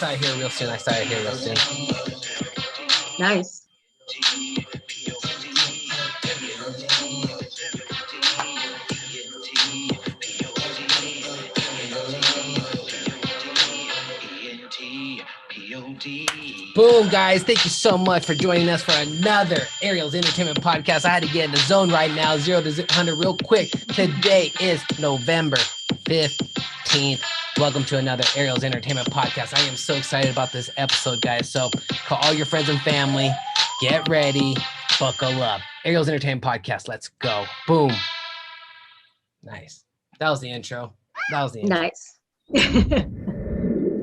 started here real soon. Nice. Boom, guys. Thank you so much for joining us for another Ariel's Entertainment Podcast. I had to get in the zone right now, 0 to 100 real quick. Today is November 15th. Welcome to another Ariel's Entertainment Podcast. I am so excited about this episode, guys. So call all your friends and family. Get ready. Buckle up. Ariel's Entertainment Podcast. Let's go. Boom. Nice. That was the intro. Nice.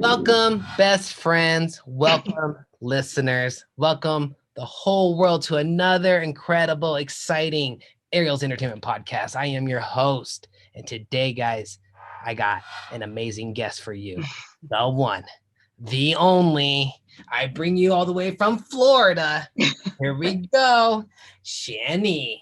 Welcome, best friends. Welcome, listeners. Welcome the whole world to another incredible, exciting Ariel's Entertainment Podcast. I am your host. And today, guys, I got an amazing guest for you. The one, the only. I bring you all the way from Florida. Here we go. Shani.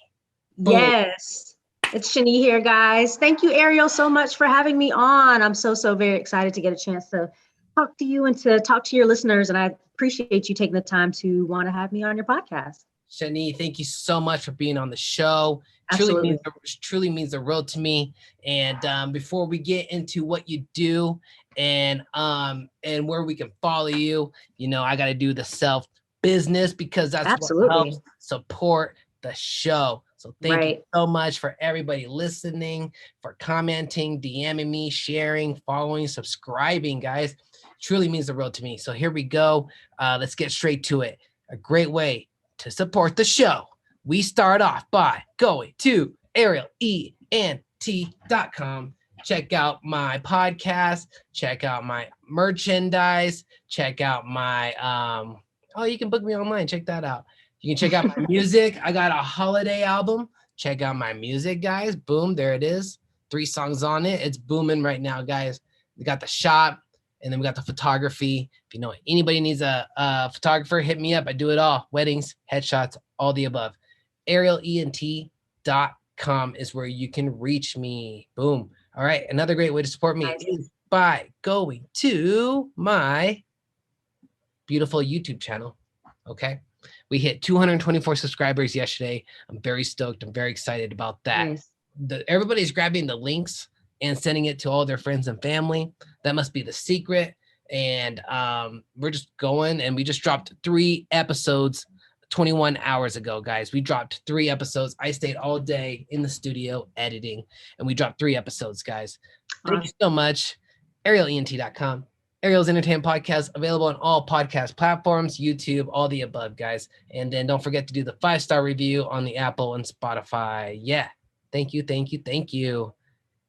Boom. Yes. It's Shani here, guys. Thank you, Ariel, so much for having me on. I'm so very excited to get a chance to talk to you and to talk to your listeners. And I appreciate you taking the time to want to have me on your podcast. Shani, thank you so much for being on the show. Absolutely. Truly means the world to me. And before we get into what you do and where we can follow you, you know, I got to do the self business because that's what helps support the show. So thank you so much for everybody listening, for commenting, DMing me, sharing, following, subscribing, guys. Truly means the world to me. So here we go. Let's get straight to it. A great way to support the show. We start off by going to arielent.com. Check out my podcast. Check out my merchandise. Check out my, you can book me online. Check that out. You can check out my music. I got a holiday album. Check out my music, guys. Boom, there it is. 3 songs on it. It's booming right now, guys. We got the shop, and then we got the photography. If you know anybody needs a photographer, hit me up. I do it all. Weddings, headshots, all the above. arielent.com is where you can reach me. Boom. All right. Another great way to support me is by going to my beautiful YouTube channel. Okay. We hit 224 subscribers yesterday. I'm very stoked. I'm very excited about that. Nice. Everybody's grabbing the links and sending it to all their friends and family. That must be the secret. And we're just going, and we just dropped 3 episodes 21 hours ago, guys. We dropped 3 episodes. I stayed all day in the studio editing, and we dropped 3 episodes, guys. Thank you so much. arielent.com. Ariel's Entertainment Podcast, available on all podcast platforms, YouTube, all the above, guys. And then don't forget to do the 5-star review on the Apple and Spotify. Yeah. Thank you.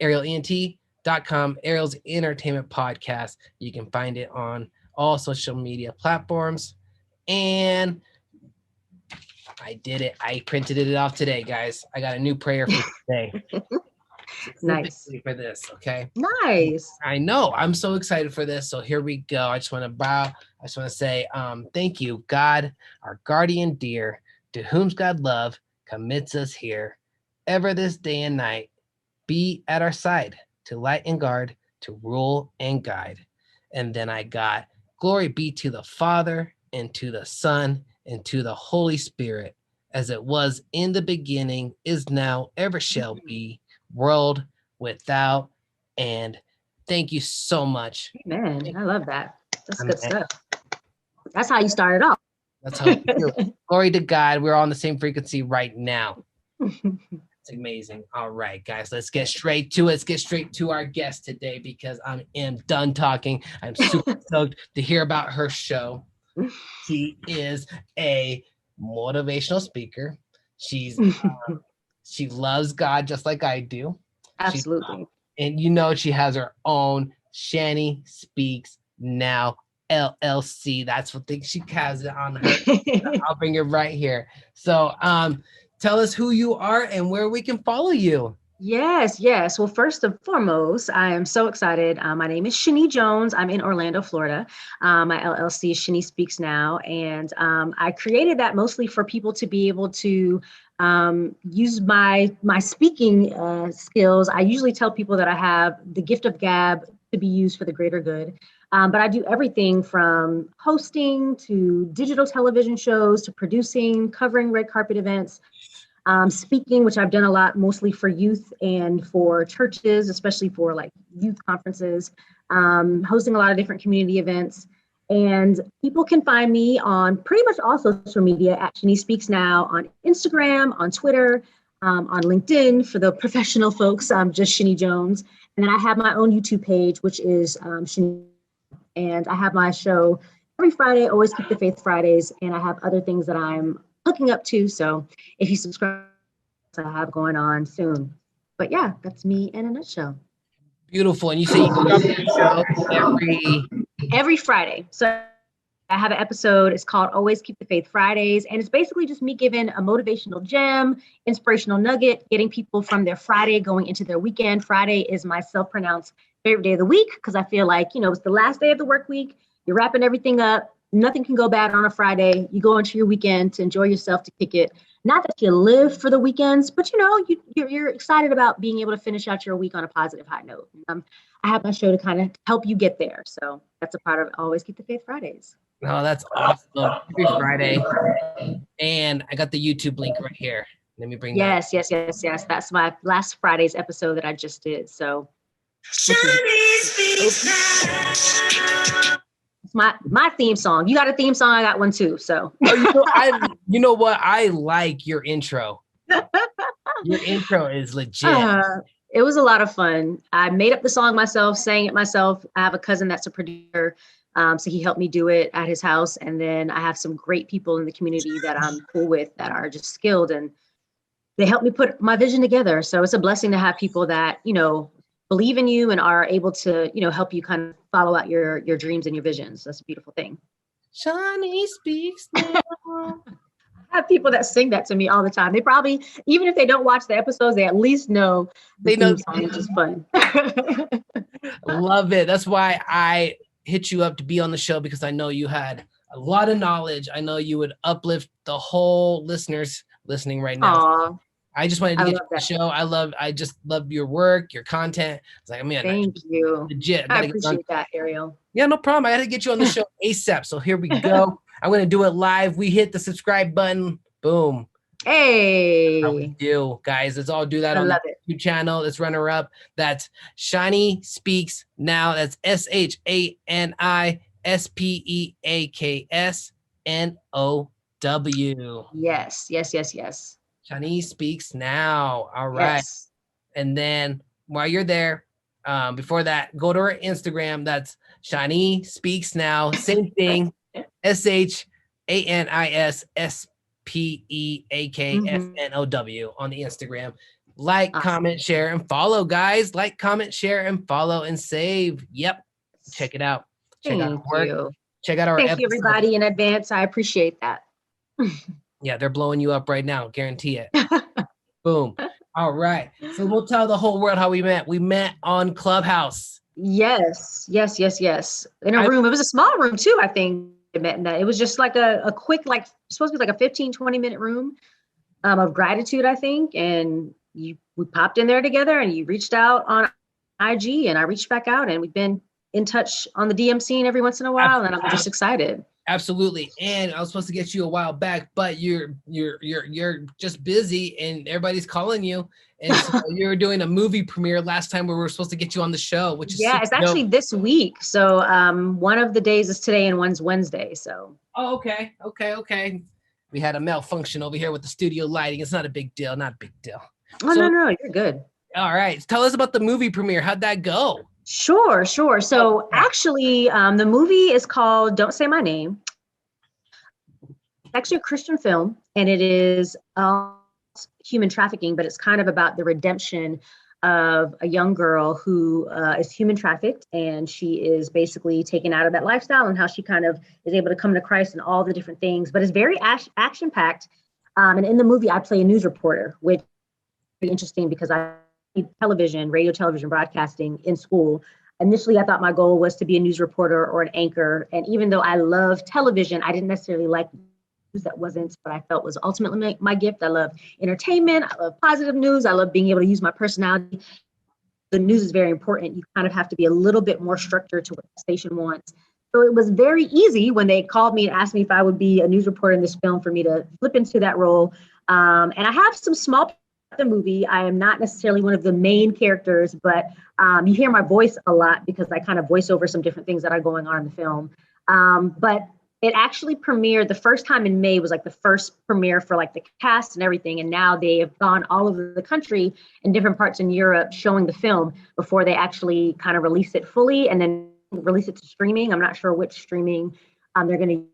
arielent.com, Ariel's Entertainment Podcast. You can find it on all social media platforms. And I did it. I printed it off today, guys. I got a new prayer for today. Nice. For this, okay? Nice. I know. I'm so excited for this. So here we go. I just want to bow. I just want to say thank you, God, our guardian dear, to whom God love commits us here. Ever this day and night, be at our side to light and guard, to rule and guide. And then I got, glory be to the Father and to the Son and to the Holy Spirit, as it was in the beginning, is now, ever shall be, world without end. Thank you so much. Man, I love that. That's good stuff. That's how you started off. That's how you do it. Glory to God. We're on the same frequency right now. It's amazing. All right, guys, let's get straight to it. Let's get straight to our guest today because I am done talking. I'm super stoked to hear about her show. She is a motivational speaker. She loves God just like I do. Absolutely. And you know she has her own Shani Speaks Now LLC. That's what she has it on her. I'll bring it right here. So tell us who you are and where we can follow you. Yes. Well, first and foremost, I am so excited. My name is Shani Jones. I'm in Orlando, Florida. My LLC is Shani Speaks Now. And I created that mostly for people to be able to use my speaking skills. I usually tell people that I have the gift of gab to be used for the greater good. But I do everything from hosting to digital television shows to producing, covering red carpet events, speaking, which I've done a lot, mostly for youth and for churches, especially for like youth conferences, hosting a lot of different community events. And people can find me on pretty much all social media at Shani Speaks Now, on Instagram, on Twitter, on LinkedIn for the professional folks. I'm just Shani Jones. And then I have my own YouTube page, which is Shani. And I have my show every Friday, Always Keep the Faith Fridays. And I have other things that I'm hooking up to. So if you subscribe, I have going on soon. But yeah, that's me in a nutshell. Beautiful. And you say you drop your show every Friday. So I have an episode. It's called Always Keep the Faith Fridays. And it's basically just me giving a motivational gem, inspirational nugget, getting people from their Friday going into their weekend. Friday is my self-pronounced favorite day of the week because I feel like, it's the last day of the work week. You're wrapping everything up. Nothing can go bad on a Friday. You go into your weekend to enjoy yourself, to kick it. Not that you live for the weekends, but you're excited about being able to finish out your week on a positive high note. I have my show to kind of help you get there. So that's a part of Always Keep the Faith Fridays. Oh, that's awesome. Every Friday. And I got the YouTube link right here. Let me bring that. Yes. That's my last Friday's episode that I just did. So it's my theme song. You got a theme song, I got one too. So you know what? I like your intro. Your intro is legit. It was a lot of fun. I made up the song myself, sang it myself. I have a cousin that's a producer. So he helped me do it at his house. And then I have some great people in the community that I'm cool with that are just skilled, and they helped me put my vision together. So it's a blessing to have people that, believe in you and are able to, help you kind of follow out your dreams and your visions. That's a beautiful thing. Shani Speaks Now. I have people that sing that to me all the time. They probably, even if they don't watch the episodes, they at least know they know the song, which is fun. Love it. That's why I hit you up to be on the show, because I know you had a lot of knowledge. I know you would uplift the whole listeners listening right now. Aww. I just wanted to get you on the show. I just love your work, your content. It's like, man, thank you. Legit. I appreciate that, Ariel. Yeah, no problem. I got to get you on the show ASAP. So here we go. I'm going to do it live. We hit the subscribe button. Boom. Hey. How we do, guys. Let's all do that on the YouTube channel. Let's run her up. That's Shani Speaks Now. That's ShaniSpeaksNow. Yes. Shani Speaks Now. All right. Yes. And then while you're there, before that, go to her Instagram. That's Shani Speaks Now. Same thing. ShaniSpeaksNow on the Instagram. Like, comment, share, and follow, guys. Like, comment, share, and follow, and save. Yep. Check it out. Check out our work. Check out our episode. Thank you, everybody, in advance. I appreciate that. Yeah, they're blowing you up right now. Guarantee it. Boom. All right. So we'll tell the whole world how we met. We met on Clubhouse. Yes. In a room. It was a small room too, I think. It was just like a quick, supposed to be like a 15-20 minute room of gratitude, I think. And we popped in there together, and you reached out on IG, and I reached back out, and we've been in touch on the DM scene every once in a while. And I'm just excited. Absolutely. And I was supposed to get you a while back, but you're just busy and everybody's calling you. And so you were doing a movie premiere last time where we were supposed to get you on the show, which is it's actually this week. So one of the days is today and one's Wednesday. So okay. We had a malfunction over here with the studio lighting. It's not a big deal. No, you're good. All right. Tell us about the movie premiere. How'd that go? Sure. So actually, the movie is called Don't Say My Name. It's actually a Christian film, and it is human trafficking, but it's kind of about the redemption of a young girl who is human trafficked, and she is basically taken out of that lifestyle, and how she kind of is able to come to Christ and all the different things. But it's very action-packed. And in the movie, I play a news reporter, which is very interesting because I radio, television, broadcasting in school. Initially, I thought my goal was to be a news reporter or an anchor. And even though I love television, I didn't necessarily like news. That wasn't what I felt was ultimately my gift. I love entertainment. I love positive news. I love being able to use my personality the news is very important. You kind of have to be a little bit more stricter to what the station wants. So it was very easy when they called me and asked me if I would be a news reporter in this film for me to flip into that role. And I have some small the movie. I am not necessarily one of the main characters, but you hear my voice a lot because I kind of voice over some different things that are going on in the film. But it actually premiered the first time in May was like the first premiere for like the cast and everything. And now they have gone all over the country in different parts in Europe showing the film before they actually kind of release it fully and then release it to streaming. I'm not sure which streaming they're going to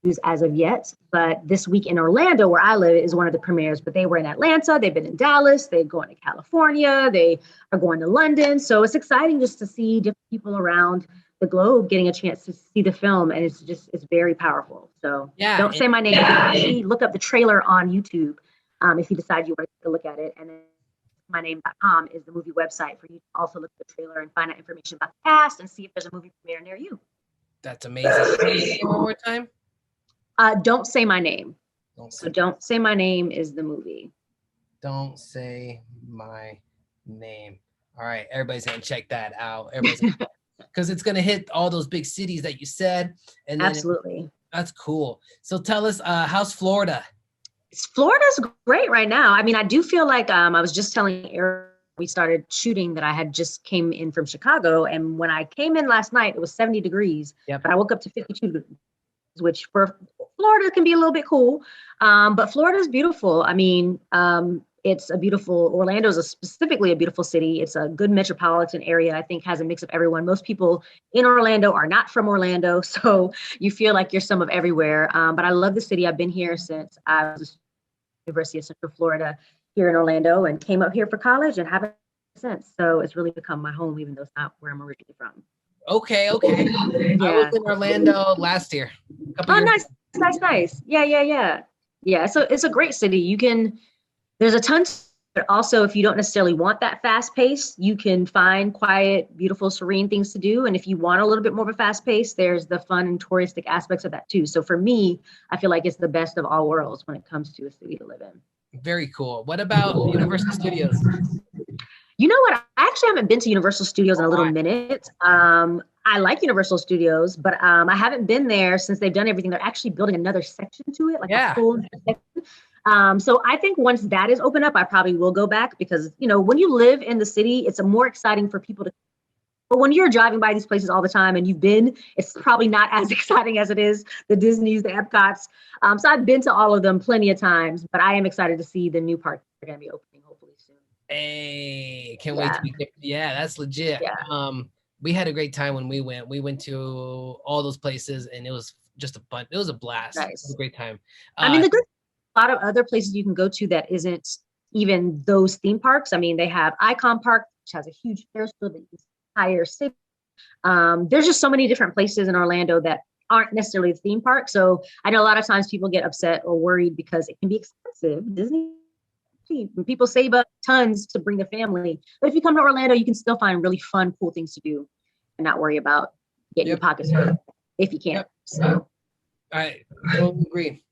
use as of yet, but this week in Orlando, where I live, is one of the premieres. But they were in Atlanta, they've been in Dallas, they're going to California, they are going to London. So it's exciting just to see different people around the globe getting a chance to see the film, and it's very powerful. So Yeah, don't say my name. Actually, look up the trailer on YouTube if you decide you want to look at it, and then myname.com is the movie website for you to also look at the trailer and find out information about the cast and see if there's a movie premiere near you. That's amazing. One more time. Don't Say My Name. Don't Say My Name is the movie. Don't Say My Name. All right, everybody's gonna check that out. Because it's gonna hit all those big cities that you said, and then absolutely, that's cool. So tell us, how's Florida? Florida's great right now. I mean, I do feel like I was just telling Ariel we started shooting that I had just came in from Chicago, and when I came in last night, it was 70 degrees. Yep. But I woke up to 52 degrees, which for Florida can be a little bit cool. But Florida's beautiful. I mean, Orlando is specifically a beautiful city. It's a good metropolitan area. I think has a mix of everyone. Most people in Orlando are not from Orlando, so you feel like you're some of everywhere. But I love the city. I've been here since I was at the University of Central Florida here in Orlando and came up here for college and haven't since. So it's really become my home, even though it's not where I'm originally from. Okay. Yeah. I was in Orlando last year. Nice. Yeah. So it's a great city. There's a ton, but also if you don't necessarily want that fast pace, you can find quiet, beautiful, serene things to do. And if you want a little bit more of a fast pace, there's the fun and touristic aspects of that too. So for me, I feel like it's the best of all worlds when it comes to a city to live in. Very cool. What about Universal Studios? You know what? I actually haven't been to Universal Studios in a little minute. I like Universal Studios, but I haven't been there since they've done everything. They're actually building another section to it, a full section. So I think once that is open up, I probably will go back because, when you live in the city, it's more exciting for people to. But when you're driving by these places all the time and you've been, it's probably not as exciting as it is the Disneys, the Epcots. So I've been to all of them plenty of times, but I am excited to see the new parks that are going to be opening hopefully soon. Hey, can't wait to be there. Yeah, that's legit. Yeah. We had a great time when we went. We went to all those places, and it was just a bunch. It was a blast. Nice. It was a great time. I mean, a lot of other places you can go to that isn't even those theme parks. I mean, they have Icon Park, which has a huge Ferris wheel that you can entire city. There's just so many different places in Orlando that aren't necessarily a theme park. So I know a lot of times people get upset or worried because it can be expensive. Disney. People save up tons to bring the family. But if you come to Orlando, you can still find really fun, cool things to do and not worry about getting your pockets full if you can. Yep. So I totally agree.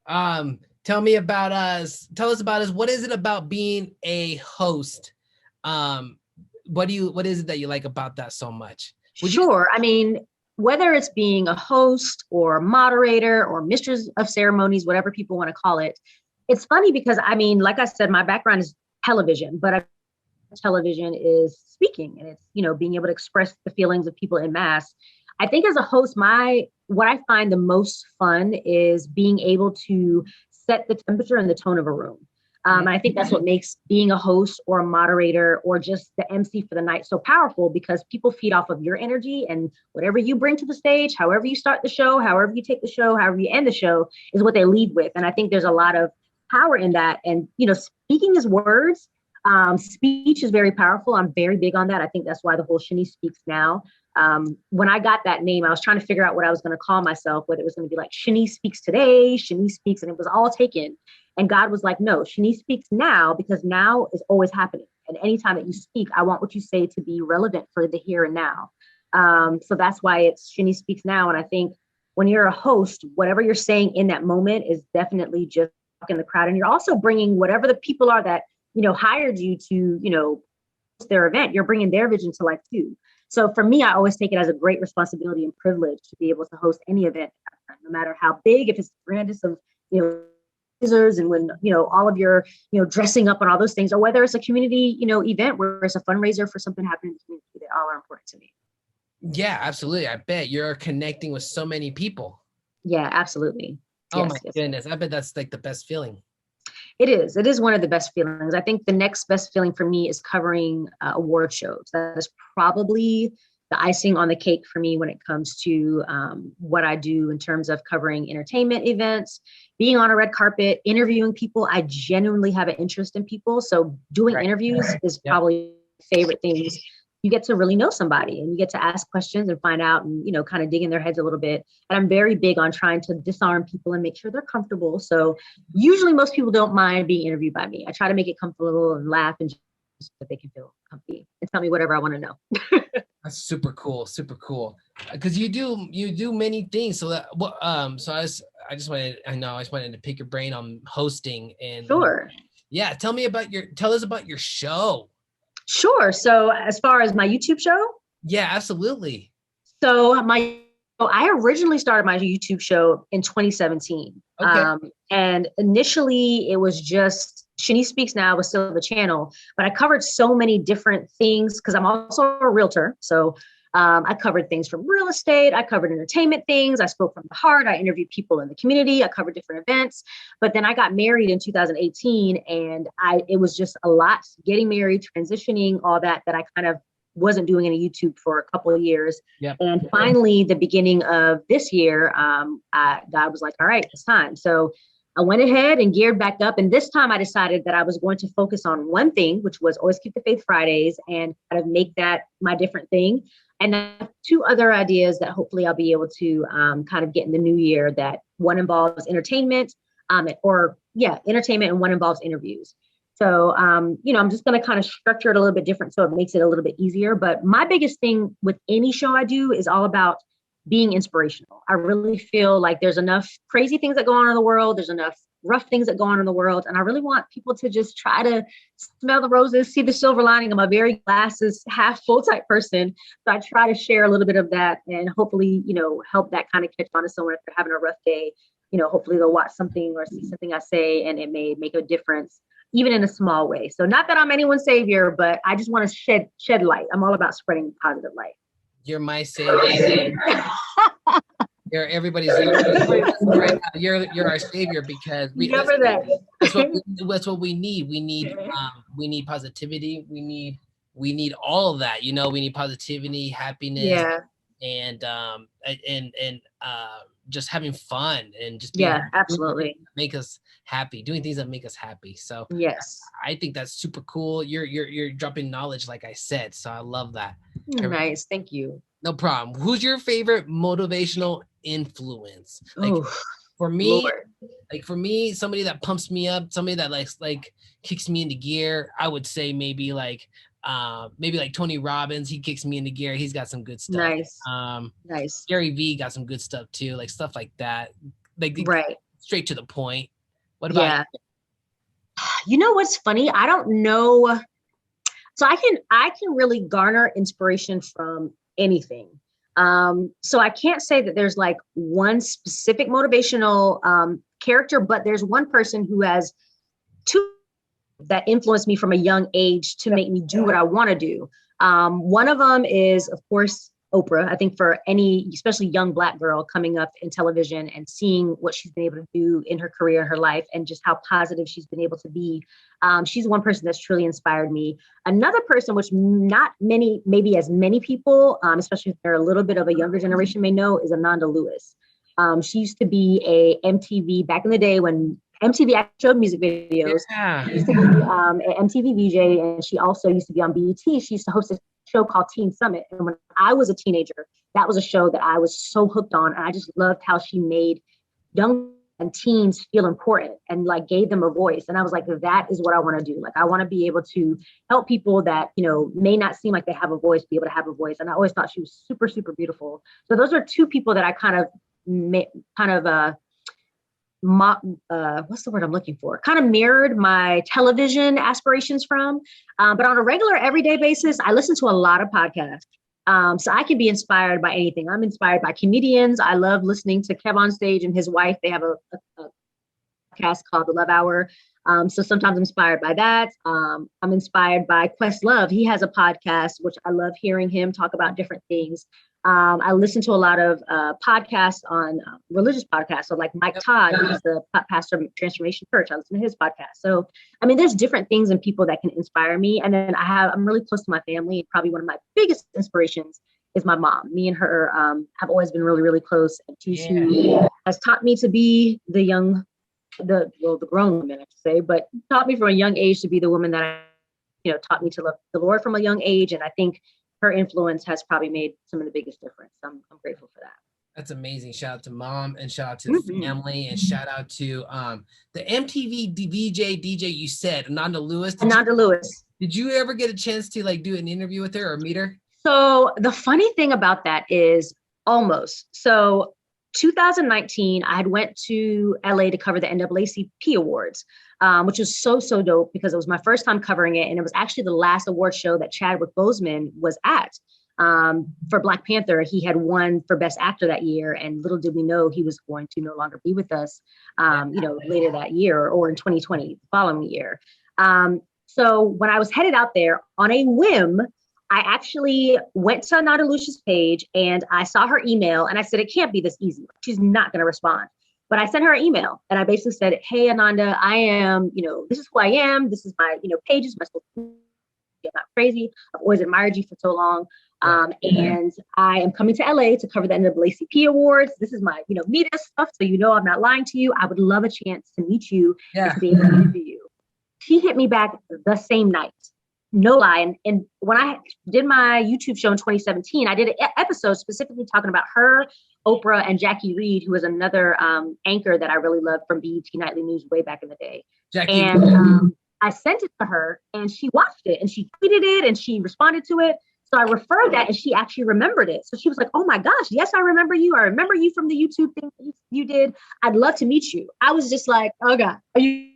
Tell us about us. What is it about being a host? What is it that you like about that so much? Sure. I mean, whether it's being a host or moderator or mistress of ceremonies, whatever people want to call it, it's funny because, I mean, like I said, my background is television, but television is speaking and it's, being able to express the feelings of people in mass. I think as a host, what I find the most fun is being able to set the temperature and the tone of a room. And I think that's what makes being a host or a moderator or just the MC for the night so powerful because people feed off of your energy and whatever you bring to the stage, however you start the show, however you take the show, however you end the show is what they lead with. And I think there's a lot of power in that. And, speaking is words. Speech is very powerful. I'm very big on that. I think that's why the whole Shani Speaks Now. When I got that name, I was trying to figure out what I was going to call myself, whether it was going to be like Shani Speaks Today, Shani Speaks, and it was all taken. And God was like, no, Shani Speaks Now, because now is always happening. And anytime that you speak, I want what you say to be relevant for the here and now. So that's why it's Shani Speaks Now. And I think when you're a host, whatever you're saying in that moment is definitely just in the crowd. And you're also bringing whatever the people are that, hired you to, their event, you're bringing their vision to life too. So for me, I always take it as a great responsibility and privilege to be able to host any event, no matter how big, if it's the grandest of, users, and when, all of your, dressing up and all those things, or whether it's a community, event where it's a fundraiser for something happening in the community, they all are important to me. Yeah, absolutely. I bet you're connecting with so many people. Yeah, absolutely. Oh my goodness. I bet that's like the best feeling. It is. It is one of the best feelings. I think the next best feeling for me is covering award shows. That is probably the icing on the cake for me when it comes to what I do in terms of covering entertainment events, being on a red carpet, interviewing people. I genuinely have an interest in people. So doing interviews is probably my favorite things. You get to really know somebody and you get to ask questions and find out and, kind of dig in their heads a little bit. And I'm very big on trying to disarm people and make sure they're comfortable. So usually most people don't mind being interviewed by me. I try to make it comfortable and laugh and just so that they can feel comfy and tell me whatever I want to know. That's super cool. Super cool. Cause you do many things. So that, so I just wanted to pick your brain on hosting and sure. Yeah. Tell us about your show. Sure. So as far as my YouTube show? Yeah, absolutely. So I originally started my YouTube show in 2017. Okay. And initially it was just Shani Speaks Now was still the channel, but I covered so many different things because I'm also a realtor. So I covered things from real estate. I covered entertainment things. I spoke from the heart. I interviewed people in the community. I covered different events. But then I got married in 2018 and it was just a lot getting married, transitioning, all that I kind of wasn't doing any YouTube for a couple of years. Yep. And finally, the beginning of this year, God was like, all right, it's time. So I went ahead and geared back up. And this time I decided that I was going to focus on one thing, which was Always Keep the Faith Fridays, and kind of make that my different thing. And I have two other ideas that hopefully I'll be able to kind of get in the new year. That one involves entertainment, entertainment, and one involves interviews. So, I'm just going to kind of structure it a little bit different so it makes it a little bit easier. But my biggest thing with any show I do is all about being inspirational. I really feel like there's enough crazy things that go on in the world. There's enough rough things that go on in the world. And I really want people to just try to smell the roses, see the silver lining. I'm a very glasses half full type person. So I try to share a little bit of that and hopefully, help that kind of catch on to someone if they're having a rough day. Hopefully they'll watch something or see something I say and it may make a difference, even in a small way. So not that I'm anyone's savior, but I just want to shed light. I'm all about spreading positive light. You're my savior. You're everybody's right now. You're our savior because that's what we need. We need positivity. We need all of that. We need positivity, happiness, and just having fun and just being absolutely make us happy, doing things that make us happy. So yes, I think that's super cool. You're dropping knowledge, like I said. So I love that. Nice, thank you. No problem. Who's your favorite motivational influence? For me, somebody that pumps me up, somebody that like kicks me into gear. I would say maybe like Tony Robbins. He kicks me into gear. He's got some good stuff. Nice. Nice. Gary V got some good stuff too, like stuff like that. Like straight to the point. What about you? You know what's funny? I don't know. So I can really garner inspiration from anything. So I can't say that there's like one specific motivational character, but there's one person who has two that influenced me from a young age to make me do what I want to do. One of them is, of course, Oprah. I think for any, especially young Black girl coming up in television and seeing what she's been able to do in her career and her life and just how positive she's been able to be. She's one person that's truly inspired me. Another person, which not many, maybe as many people, especially if they're a little bit of a younger generation may know, is Ananda Lewis. She used to be a MTV back in the day when MTV actually showed music videos. Yeah. She used to be an MTV VJ, and she also used to be on BET. She used to host a show called Teen Summit. And when I was a teenager, that was a show that I was so hooked on. And I just loved how she made young and teens feel important and like gave them a voice. And I was like, that is what I want to do. Like, I want to be able to help people that, may not seem like they have a voice, be able to have a voice. And I always thought she was super, super beautiful. So those are two people that I kind of what's the word I'm looking for? Kind of mirrored my television aspirations from. But on a regular everyday basis, I listen to a lot of podcasts. So I can be inspired by anything. I'm inspired by comedians. I love listening to Kev on Stage and his wife. They have a podcast called The Love Hour. So sometimes I'm inspired by that. I'm inspired by Questlove. He has a podcast, which I love hearing him talk about different things. I listen to a lot of podcasts on religious podcasts. So like Mike Todd, who's the pastor of Transformation Church. I listen to his podcast. So, I mean, there's different things and people that can inspire me. And then I'm really close to my family. Probably one of my biggest inspirations is my mom. Me and her have always been really, really close. And she has taught me to be the grown woman, I should say, but taught me from a young age to be the woman that taught me to love the Lord from a young age. And I think her influence has probably made some of the biggest difference. I'm grateful for that. That's amazing. Shout out to mom and shout out to the family and shout out to the MTV DJ you said, Ananda Lewis. Did you ever get a chance to like do an interview with her or meet her? So the funny thing about that is almost. So 2019, I had went to LA to cover the NAACP Awards, which was so dope because it was my first time covering it. And it was actually the last award show that Chadwick Boseman was at. For Black Panther, he had won for Best Actor that year. And little did we know he was going to no longer be with us, later that year or in 2020, the following year. So when I was headed out there on a whim, I actually went to Ananda Lucia's page and I saw her email and I said, it can't be this easy. She's not going to respond. But I sent her an email and I basically said, hey, Ananda, I am, this is who I am. This is my, pages, my social media. I'm not crazy. I've always admired you for so long. And I am coming to LA to cover the NAACP Awards. This is my, media stuff. So, I'm not lying to you. I would love a chance to meet you and to be able to interview you. She hit me back the same night. No lie. And when I did my YouTube show in 2017, I did an episode specifically talking about her, Oprah, and Jackie Reed, who was another anchor that I really loved from BET Nightly News way back in the day. I sent it to her and she watched it and she tweeted it and she responded to it. So I referred that and she actually remembered it. So she was like, oh my gosh, yes, I remember you. I remember you from the YouTube thing that you did. I'd love to meet you. I was just like, oh God, are you?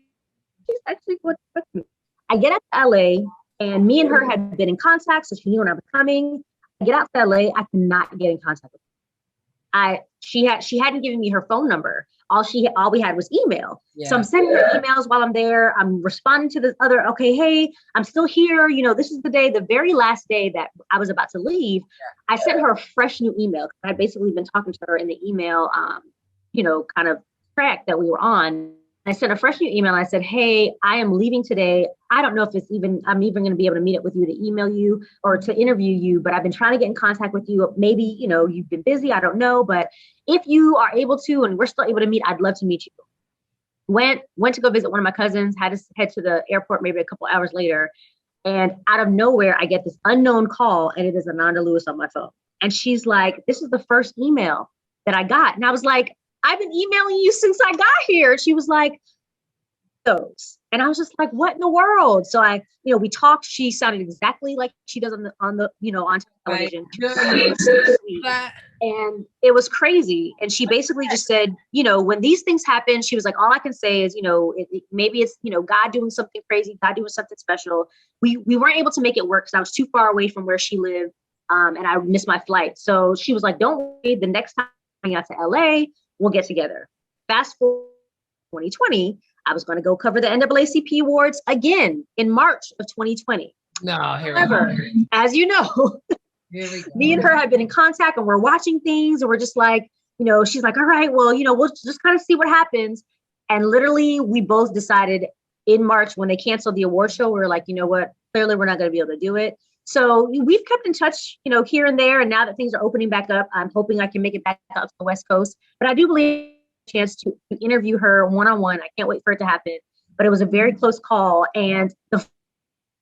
She's actually what me. I get out to LA. And me and her had been in contact, so she knew when I was coming. I get out to LA, I could not get in contact with her. She hadn't given me her phone number. All we had was email. Yeah. So I'm sending her emails while I'm there. I'm responding to the other, okay, hey, I'm still here. This is the very last day that I was about to leave. Yeah. I sent her a fresh new email. I'd basically been talking to her in the email, kind of track that we were on. I sent a fresh new email. I said, hey, I am leaving today. I don't know if I'm even going to be able to meet up with you to email you or to interview you, but I've been trying to get in contact with you. Maybe, you've been busy. I don't know. But if you are able to, and we're still able to meet, I'd love to meet you. Went to go visit one of my cousins, had to head to the airport maybe a couple hours later. And out of nowhere, I get this unknown call and it is Ananda Lewis on my phone. And she's like, this is the first email that I got. And I was like, I've been emailing you since I got here. She was like, those. And I was just like, what in the world? So we talked. She sounded exactly like she does on television. And it was crazy. And she basically just said, when these things happen, she was like, all I can say is, maybe it's, God doing something crazy, God doing something special. We weren't able to make it work because I was too far away from where she lived. And I missed my flight. So she was like, don't worry, the next time I get to LA, we'll get together. Fast forward 2020, I was going to go cover the NAACP Awards again in March of 2020. However, as you know, me and her have been in contact and we're watching things and we're just like, she's like, all right, well, we'll just kind of see what happens. And literally we both decided in March when they canceled the award show, we were like, you know what, clearly we're not going to be able to do it. So we've kept in touch, here and there. And now that things are opening back up, I'm hoping I can make it back out to the West Coast. But I do believe a chance to interview her one-on-one. I can't wait for it to happen. But it was a very close call. And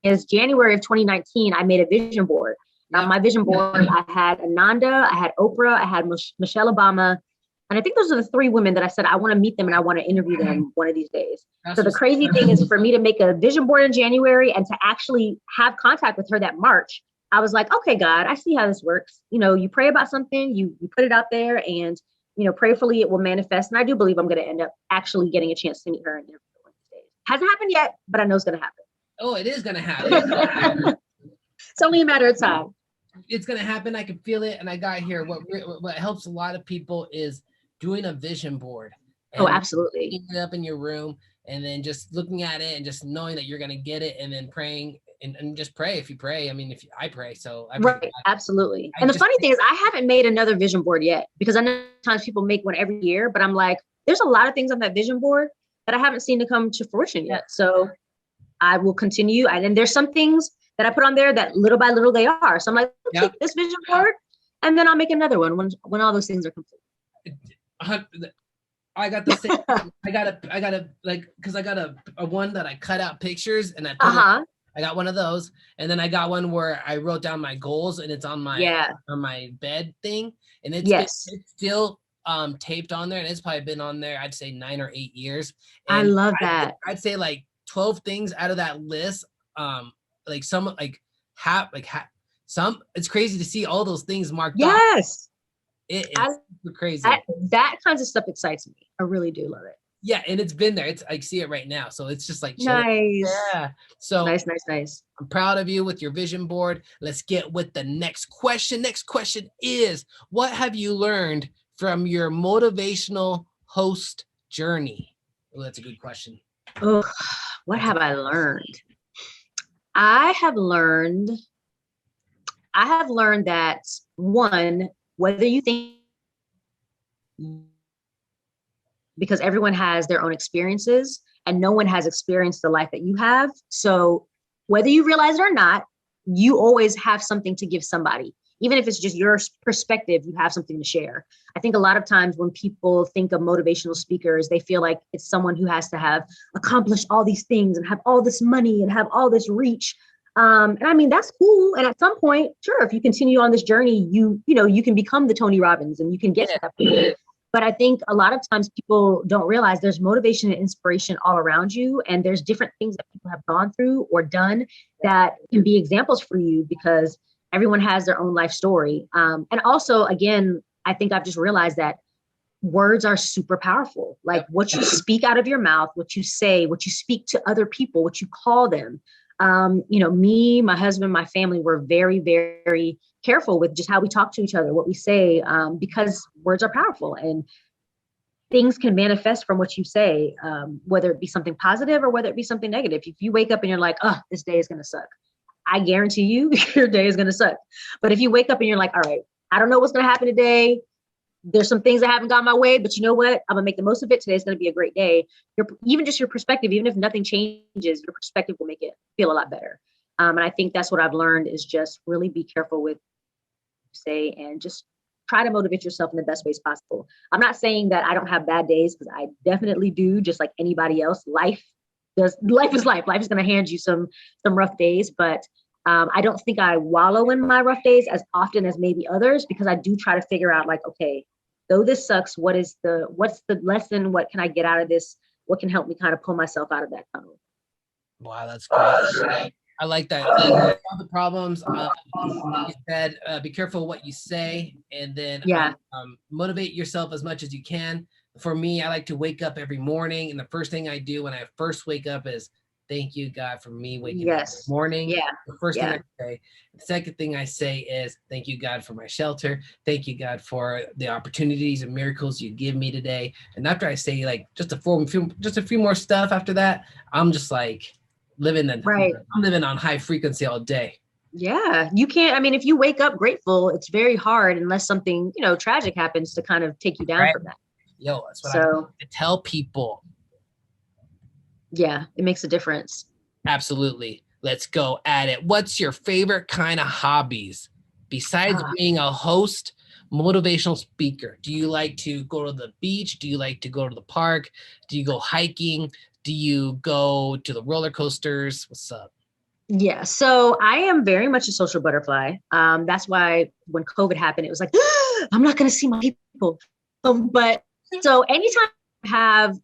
is January of 2019, I made a vision board. Now, my vision board, I had Ananda, I had Oprah, I had Michelle Obama. And I think those are the three women that I said, I want to meet them and I want to interview them one of these days. So the crazy thing is for me to make a vision board in January and to actually have contact with her that March, I was like, okay, God, I see how this works. You pray about something, you put it out there and, prayerfully it will manifest. And I do believe I'm going to end up actually getting a chance to meet her in different days. Hasn't happened yet, but I know it's going to happen. Oh, it is going to happen. It's only a matter of time. It's going to happen. I can feel it. And I got here. What helps a lot of people is doing a vision board. Oh, absolutely. Putting it up in your room and then just looking at it and just knowing that you're going to get it, and then praying and just pray. If you pray, I mean, I pray. So right. Absolutely. And the funny thing is I haven't made another vision board yet, because I know sometimes people make one every year, but I'm like, there's a lot of things on that vision board that I haven't seen to come to fruition yet. So I will continue. And there's some things that I put on there that little by little they are. So I'm like, take this vision board and then I'll make another one when all those things are complete. I got the same. I got a one that I cut out pictures and I put it, I got one of those, and then I got one where I wrote down my goals and it's on my bed thing, and it's still taped on there, and it's probably been on there I'd say 9 or 8 years. And I love that. I'd say like 12 things out of that list, some it's crazy to see all those things marked off. Yes. It's super crazy. That kinds of stuff excites me. I really do love it. Yeah, and it's been there. It's I see it right now. So it's just like nice. Yeah. So nice. I'm proud of you with your vision board. Let's get with the next question. Next question is, what have you learned from your motivational host journey? Oh, that's a good question. Oh, what have I learned? I have learned that, one, whether you think, because everyone has their own experiences and no one has experienced the life that you have. So whether you realize it or not, you always have something to give somebody. Even if it's just your perspective, you have something to share. I think a lot of times when people think of motivational speakers, they feel like it's someone who has to have accomplished all these things and have all this money and have all this reach. And I mean, that's cool. And at some point, sure, if you continue on this journey, you can become the Tony Robbins and you can get to that point. But I think a lot of times people don't realize there's motivation and inspiration all around you. And there's different things that people have gone through or done that can be examples for you, because everyone has their own life story. And also, again, I think I've just realized that words are super powerful. Like what you speak out of your mouth, what you say, what you speak to other people, what you call them. Me, my husband, my family, we're very, very careful with just how we talk to each other, what we say, because words are powerful and things can manifest from what you say, whether it be something positive or whether it be something negative. If you wake up and you're like, oh, this day is going to suck, I guarantee you your day is going to suck. But if you wake up and you're like, all right, I don't know what's going to happen today. There's some things that haven't gone my way, but you know what? I'm gonna make the most of it. Today's going to be a great day. Even just your perspective, even if nothing changes, your perspective will make it feel a lot better. And I think that's what I've learned is just really be careful with what you say and just try to motivate yourself in the best ways possible. I'm not saying that I don't have bad days, because I definitely do, just like anybody else. Life is life. Life is going to hand you some rough days, but I don't think I wallow in my rough days as often as maybe others, because I do try to figure out like, okay, though this sucks, what's the lesson? What can I get out of this? What can help me kind of pull myself out of that tunnel? Wow, that's great. I like that. All the problems. You said, be careful what you say, and then motivate yourself as much as you can. For me, I like to wake up every morning, and the first thing I do when I first wake up is thank you, God, for me waking up this morning. Yeah. The first thing I say. The second thing I say is thank you, God, for my shelter. Thank you, God, for the opportunities and miracles you give me today. And after I say like just a few more stuff after that, I'm just like I'm living on high frequency all day. Yeah, you can't. I mean, if you wake up grateful, it's very hard unless something tragic happens to kind of take you down from that. Yo, that's what I like to tell people. Yeah, it makes a difference. Absolutely. Let's go at it. What's your favorite kind of hobbies besides being a host, motivational speaker? Do you like to go to the beach? Do you like to go to the park? Do you go hiking? Do you go to the roller coasters? What's up? Yeah, so I am very much a social butterfly. That's why when COVID happened, it was like, I'm not going to see my people. But so anytime I have,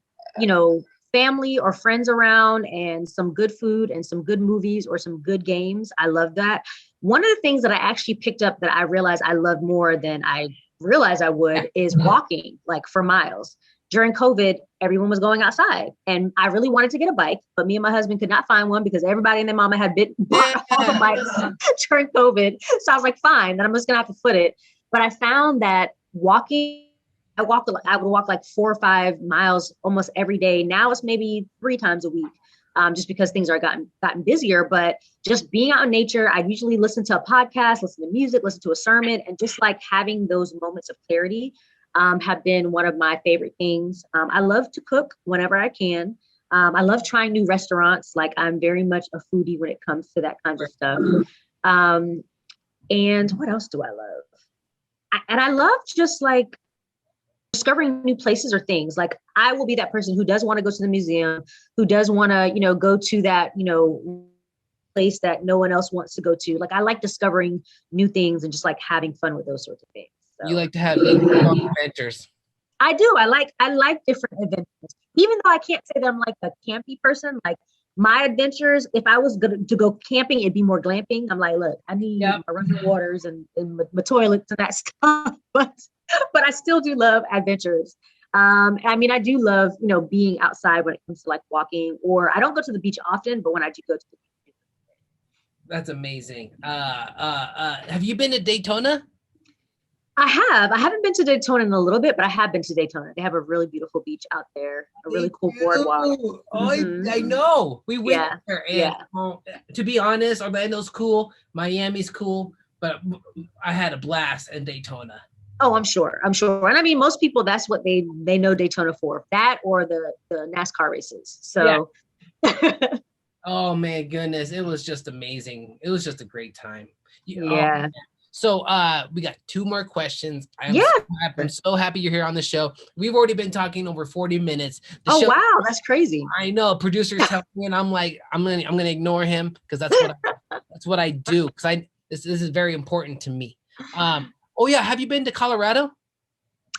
family or friends around and some good food and some good movies or some good games, I love that. One of the things that I actually picked up that I realized I love more than I realize I would is walking like for miles. During COVID, everyone was going outside and I really wanted to get a bike, but me and my husband could not find one because everybody and their mama had bought all the bikes during COVID. So I was like, fine, then I'm just gonna have to foot it. But I found that walking, I would walk like 4 or 5 miles almost every day. Now it's maybe 3 times a week. Just because things are gotten busier, but just being out in nature, I usually listen to a podcast, listen to music, listen to a sermon, and just like having those moments of clarity have been one of my favorite things. I love to cook whenever I can. I love trying new restaurants. Like I'm very much a foodie when it comes to that kind of stuff. And what else do I love? I love just like discovering new places or things. Like I will be that person who does want to go to the museum, who does want to, go to that, place that no one else wants to go to. Like I like discovering new things and just like having fun with those sorts of things. So. You like to have adventures. I do. I like different adventures. Even though I can't say that I'm like a campy person, like my adventures, if I was going to go camping, it'd be more glamping. I'm like, look, I need my running waters and my toilets and that stuff. But I still do love adventures. I mean, I do love, being outside when it comes to like walking, or I don't go to the beach often, but when I do go to the beach. That's amazing. Have you been to Daytona? I have. I haven't been to Daytona in a little bit, but I have been to Daytona. They have a really beautiful beach out there, a really cool boardwalk. Mm-hmm. I know. We went there. And to be honest, Orlando's cool. Miami's cool. But I had a blast in Daytona. Oh, I'm sure. And I mean, most people, that's what they know Daytona for. That or the NASCAR races. So. Yeah. Oh, man, goodness. It was just amazing. It was just a great time. Yeah. So we got 2 more questions. I'm so happy you're here on the show. We've already been talking over 40 minutes. Wow, that's crazy. I know. Producers tell me, and I'm like, I'm gonna ignore him because that's what I do. Because this is very important to me. Have you been to Colorado?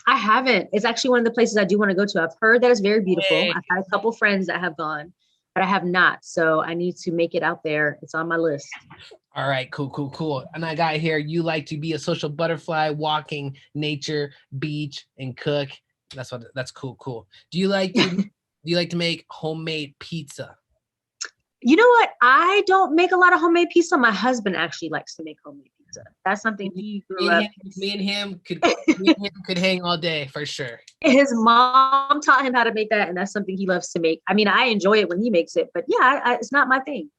I haven't. It's actually one of the places I do want to go to. I've heard that it's very beautiful. I've had a couple friends that have gone, but I have not. So I need to make it out there. It's on my list. All right, cool. And I got here, you like to be a social butterfly, walking, nature, beach, and cook. That's cool. Do you like to make homemade pizza? You know what? I don't make a lot of homemade pizza. My husband actually likes to make homemade pizza. That's something he grew up. Me and him could hang all day for sure. His mom taught him how to make that, and that's something he loves to make. I mean, I enjoy it when he makes it, but it's not my thing.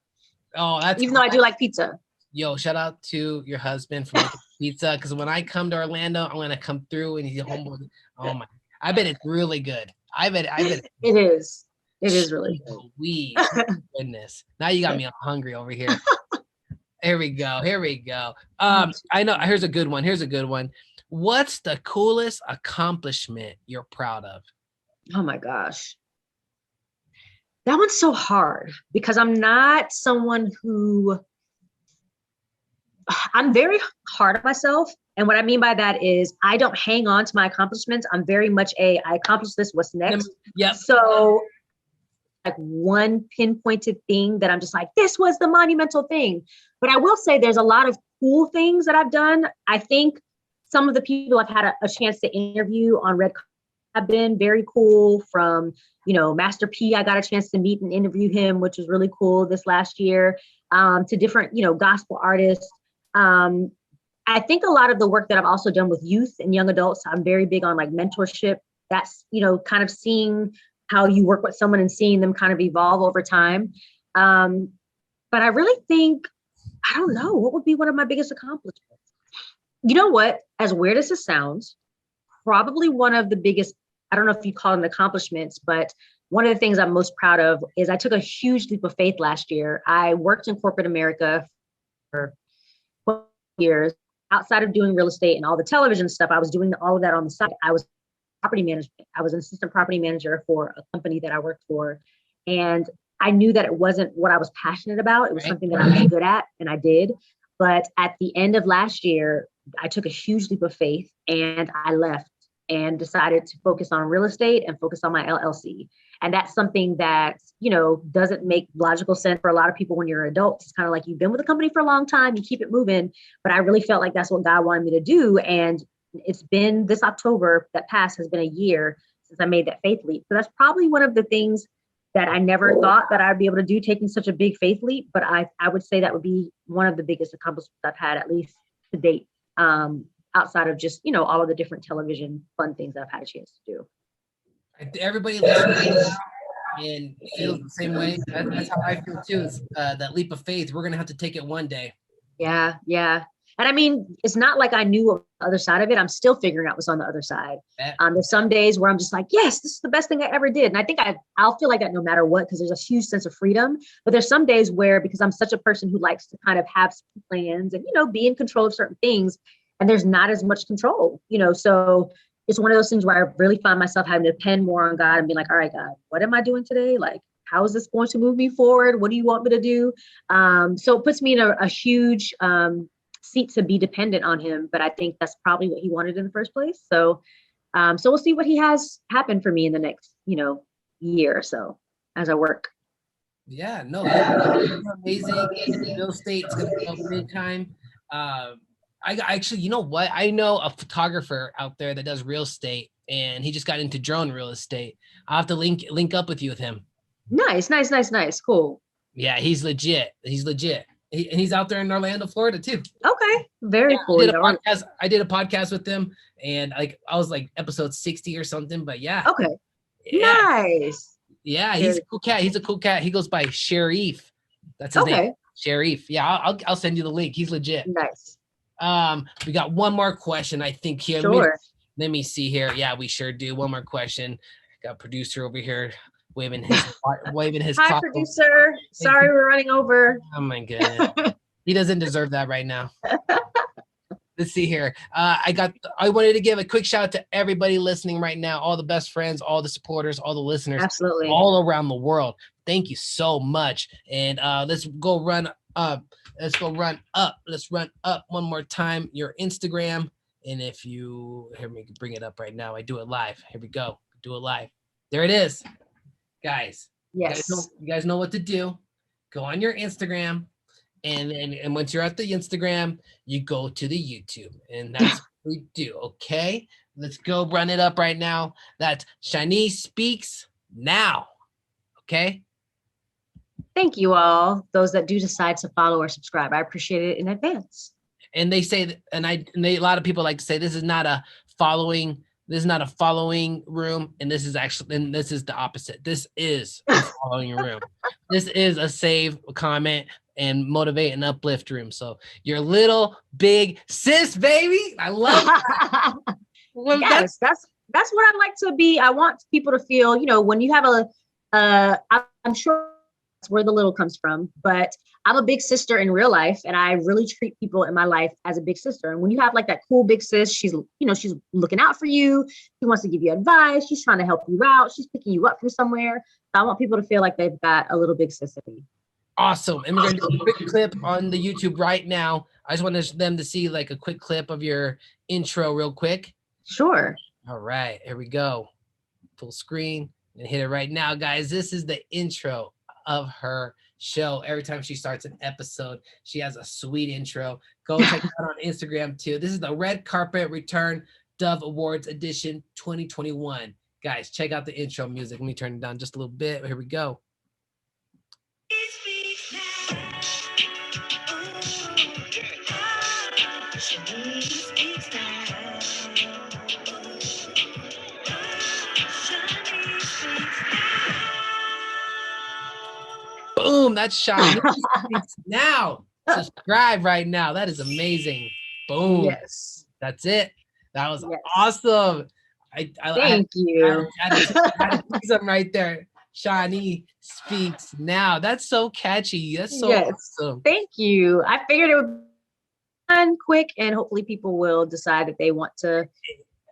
Oh, that's even though I do like pizza. Yo, shout out to your husband for making pizza, because when I come to Orlando, I'm gonna come through and he's home. Oh my! I bet it's really good. I bet it is. It is really good. Goodness! Now you got me hungry over here. Here we go. I know. Here's a good one. What's the coolest accomplishment you're proud of? Oh my gosh. That one's so hard because I'm not someone who. I'm very hard on myself. And what I mean by that is I don't hang on to my accomplishments. I'm very much I accomplished this, what's next? Yeah. So like one pinpointed thing that I'm just like, this was the monumental thing. But I will say there's a lot of cool things that I've done. I think some of the people I've had a chance to interview on Red have been very cool. From, Master P, I got a chance to meet and interview him, which was really cool this last year, to different, gospel artists. I think a lot of the work that I've also done with youth and young adults, I'm very big on like mentorship. That's, kind of seeing how you work with someone and seeing them kind of evolve over time. But I really think, I don't know, what would be one of my biggest accomplishments? You know what? As weird as it sounds, probably one of the biggest, I don't know if you call them accomplishments, but one of the things I'm most proud of is I took a huge leap of faith last year. I worked in corporate America for 12 years. Outside of doing real estate and all the television stuff, I was doing all of that on the side. I was property management. I was an assistant property manager for a company that I worked for. And I knew that it wasn't what I was passionate about. It was something that I was good at, and I did. But at the end of last year, I took a huge leap of faith and I left and decided to focus on real estate and focus on my LLC. And that's something that, doesn't make logical sense for a lot of people when you're an adult. It's kind of like you've been with a company for a long time, you keep it moving. But I really felt like that's what God wanted me to do. And it's been this October that passed has been a year since I made that faith leap. So that's probably one of the things that I never thought that I'd be able to do, taking such a big faith leap. But I would say that would be one of the biggest accomplishments I've had, at least to date, outside of just, all of the different television fun things that I've had a chance to do. Everybody listening and feels the same way. That's how I feel too. Is that leap of faith? We're gonna have to take it one day. Yeah. And I mean, it's not like I knew the other side of it. I'm still figuring out what's on the other side. There's some days where I'm just like, yes, this is the best thing I ever did. And I think I'll feel like that no matter what, because there's a huge sense of freedom. But there's some days where, because I'm such a person who likes to kind of have plans and, be in control of certain things, and there's not as much control, so it's one of those things where I really find myself having to depend more on God and be like, all right, God, what am I doing today? Like, how is this going to move me forward? What do you want me to do? So it puts me in a huge seat to be dependent on him. But I think that's probably what he wanted in the first place. So we'll see what he has happen for me in the next, year or so as I work. Yeah, no, it's amazing. Real estate's going to go big time. I actually, you know what? I know a photographer out there that does real estate, and he just got into drone real estate. I'll have to link up with you with him. Nice. Cool. Yeah, he's legit. And he's out there in Orlando, Florida too. Okay, very cool. I did a podcast with him, and I was like episode 60 or something. But yeah. Okay. Yeah. Nice. Yeah, he's a cool cat. He's a cool cat. He goes by Sharif. That's his name. Sharif. Yeah, I'll send you the link. He's legit. Nice. We got one more question, I think here. Sure. Let me see here. Yeah, we sure do. One more question. Got producer over here waving his Hi, producer. Sorry, we're running over. Oh my goodness. He doesn't deserve that right now. Let's see here. I wanted to give a quick shout out to everybody listening right now, all the best friends, all the supporters, all the listeners, absolutely, all around the world. Thank you so much. And let's go run up. Let's run up one more time your Instagram. And if you here, we can bring it up right now. I do it live. Here we go. Do it live. There it is. Guys. Yes. You guys know what to do. Go on your Instagram. And once you're at the Instagram, you go to the YouTube. And that's what we do. Okay. Let's go run it up right now. That's Shani Speaks Now. Okay. Thank you all, those that do decide to follow or subscribe. I appreciate it in advance. And they say, a lot of people like to say, this is not a following room. And this is the opposite. This is a following room. This is a save, comment, and motivate and uplift room. So your little big sis, baby. I love that. Well, yes, that's what I like to be. I want people to feel, when you have I'm sure that's where the little comes from, but I'm a big sister in real life, and I really treat people in my life as a big sister. And when you have like that cool big sis, she's looking out for you. She wants to give you advice. She's trying to help you out. She's picking you up from somewhere. So I want people to feel like they've got a little big sis in me. Awesome. And we're going to do a quick clip on the YouTube right now. I just wanted them to see like a quick clip of your intro real quick. Sure. All right, here we go. Full screen and hit it right now, guys. This is the intro of her show. Every time she starts an episode, she has a sweet intro. Go check it out on Instagram too. This is the Red Carpet Return Dove Awards Edition 2021. Guys, check out the intro music. Let me turn it down just a little bit. Here we go. Boom, that's Shani. Now, subscribe right now. That is amazing. Boom. Yes. That's it. That was awesome. Thank you. I had to see them right there. Shani Speaks Now. That's so catchy. That's so awesome. Thank you. I figured it would be fun, quick, and hopefully people will decide if they want to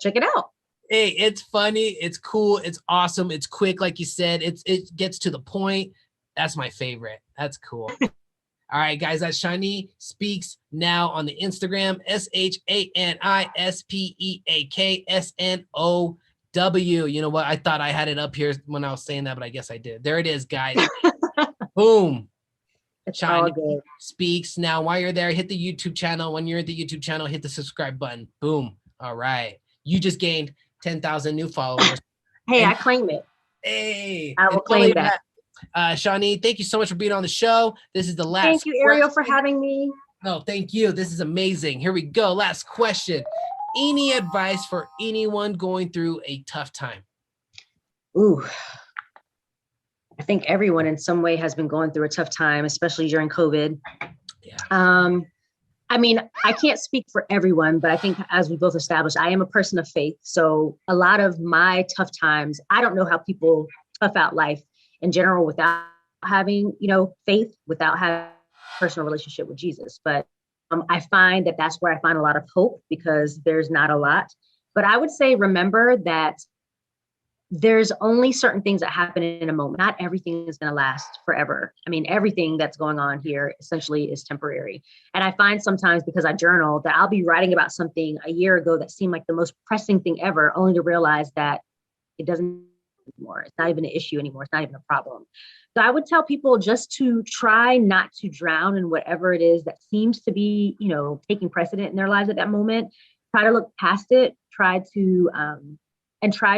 check it out. Hey, it's funny. It's cool. It's awesome. It's quick, like you said. It gets to the point. That's my favorite. That's cool. All right, guys. That's Shani Speaks Now on the Instagram. SHANISPEAKSNOW. You know what? I thought I had it up here when I was saying that, but I guess I did. There it is, guys. Boom. It's Shani Speaks Now. While you're there, hit the YouTube channel. When you're at the YouTube channel, hit the subscribe button. Boom. All right. You just gained 10,000 new followers. Hey, And I claim it. hey, I will claim that. Shani, thank you so much for being on the show. This is the last. Thank you, Ariel, for having me. No, thank you. This is amazing. Here we go. Last question. Any advice for anyone going through a tough time? Ooh, I think everyone in some way has been going through a tough time, especially during COVID. Yeah. I mean, I can't speak for everyone, but I think as we both established, I am a person of faith. So a lot of my tough times, I don't know how people tough out life in general without having, faith, without having a personal relationship with Jesus. But I find that that's where I find a lot of hope because there's not a lot. But I would say, remember that there's only certain things that happen in a moment. Not everything is going to last forever. I mean, everything that's going on here essentially is temporary. And I find sometimes because I journal that I'll be writing about something a year ago that seemed like the most pressing thing ever, only to realize that it doesn't anymore. It's not even an issue anymore. It's not even a problem. So I would tell people just to try not to drown in whatever it is that seems to be, taking precedent in their lives at that moment. Try to look past it. Try to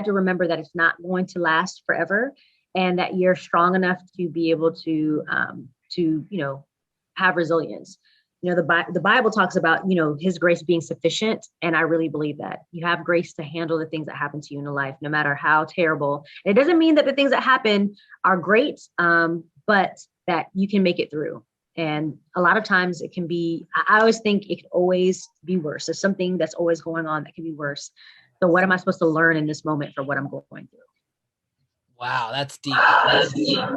remember that it's not going to last forever and that you're strong enough to be able to have resilience. The Bible talks about, his grace being sufficient. And I really believe that you have grace to handle the things that happen to you in life, no matter how terrible. And it doesn't mean that the things that happen are great, but that you can make it through. And a lot of times it can be, I always think it could always be worse. There's something that's always going on that can be worse. So what am I supposed to learn in this moment for what I'm going through? Wow, that's deep. I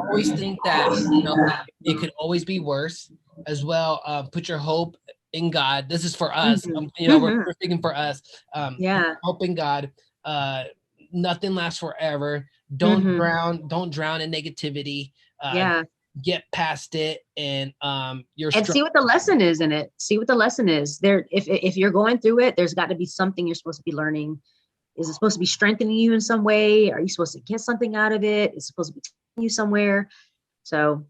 always think that it could always be worse as well. Put your hope in God. This is for us. We're speaking for us. Hope in God. Nothing lasts forever. Don't drown. Don't drown in negativity. Get past it, and see what the lesson is in it. See what the lesson is there. If you're going through it, there's got to be something you're supposed to be learning. Is it supposed to be strengthening you in some way? Are you supposed to get something out of it? Is it supposed to be taking you somewhere? So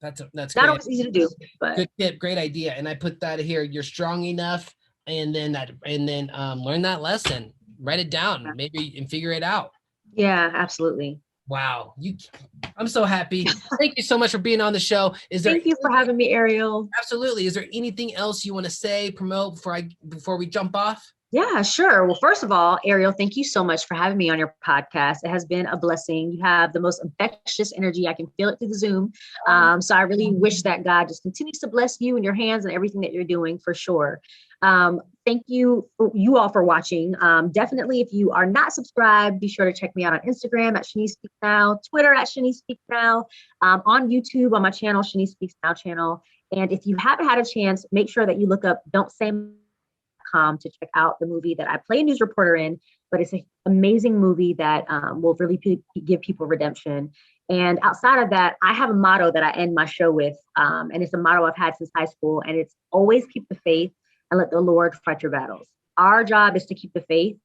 that's not always easy to do, but good tip, great idea. And I put that here. You're strong enough, and then learn that lesson. Write it down, maybe, and figure it out. Yeah, absolutely. Wow, I'm so happy. Thank you so much for being on the show. Thank you for having me, Ariel. Absolutely. Is there anything else you want to say, promote before we jump off? Yeah, sure. Well, first of all, Ariel, thank you so much for having me on your podcast. It has been a blessing. You have the most infectious energy. I can feel it through the Zoom. So I really wish that God just continues to bless you and your hands and everything that you're doing for sure. Thank you all for watching. Definitely, if you are not subscribed, be sure to check me out on Instagram at Shani Speaks Now, Twitter at Shani Speaks Now, on YouTube on my channel, Shani Speaks Now channel. And if you haven't had a chance, make sure that you look up Don't Say to check out the movie that I play a news reporter in, but it's an amazing movie that will really give people redemption. And outside of that, I have a motto that I end my show with, and it's a motto I've had since high school, and it's always keep the faith and let the Lord fight your battles. Our job is to keep the faith,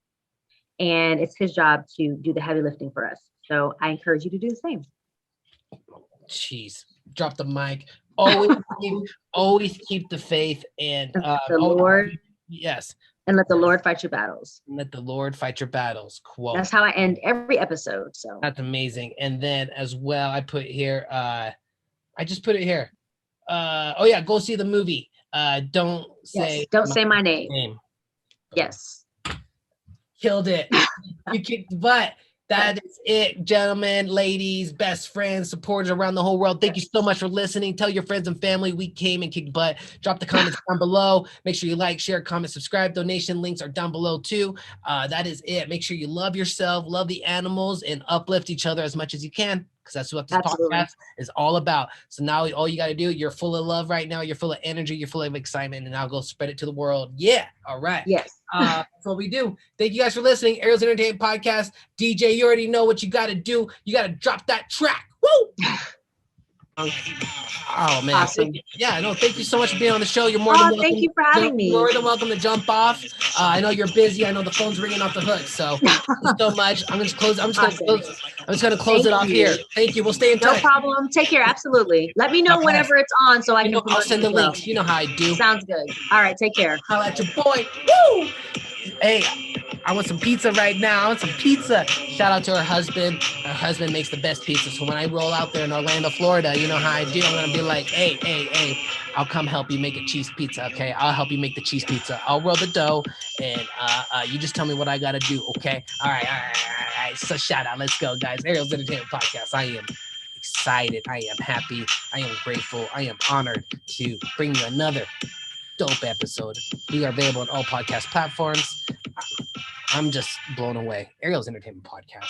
and it's his job to do the heavy lifting for us. So I encourage you to do the same. Jeez, drop the mic. Always keep the faith and the Lord. Yes. And let the Lord fight your battles. And let the Lord fight your battles. Quote. That's how I end every episode. So that's amazing. And then as well, I put here, I just put it here. Go see the movie. Don't say my name. Yes. Killed it. You kicked butt. That is it, gentlemen, ladies, best friends, supporters around the whole world. Thank you so much for listening. Tell your friends and family we came and kicked butt. Drop the comments down below. Make sure you like, share, comment, subscribe. Donation links are down below too. That is it. Make sure you love yourself, love the animals, and uplift each other as much as you can, because that's what this podcast is all about. So now all you got to do, you're full of love right now. You're full of energy. You're full of excitement. And now go spread it to the world. Yeah. All right. Yes. That's what we do. Thank you guys for listening. Ariel's Entertainment Podcast. DJ, you already know what you got to do. You got to drop that track. Woo! Oh man, Awesome. thank you so much for being on the show. You're more than Oh, welcome. thank you for having me. More than welcome to jump off. I know you're busy. I know the phone's ringing off the hook. So thank you so much. I'm just gonna close Thank it off you. here. Thank you. We'll stay in No touch. problem. Take care. Absolutely. Let me know God bless. whenever it's on so I can promote I'll send it the as well. links. You know how I do. Sounds good. All right. Take care. Holla at your boy. Woo! Hey, I want some pizza right now. I want some pizza. Shout out to her husband. Her husband makes the best pizza. So when I roll out there in Orlando, Florida, you know how I do. I'm going to be like, hey, I'll come help you make a cheese pizza, okay? I'll help you make the cheese pizza. I'll roll the dough, and you just tell me what I got to do, okay? All right. So shout out. Let's go, guys. Ariel's Entertainment Podcast. I am excited. I am happy. I am grateful. I am honored to bring you another dope episode. We are available on all podcast platforms. I'm just blown away. Ariel's Entertainment Podcast.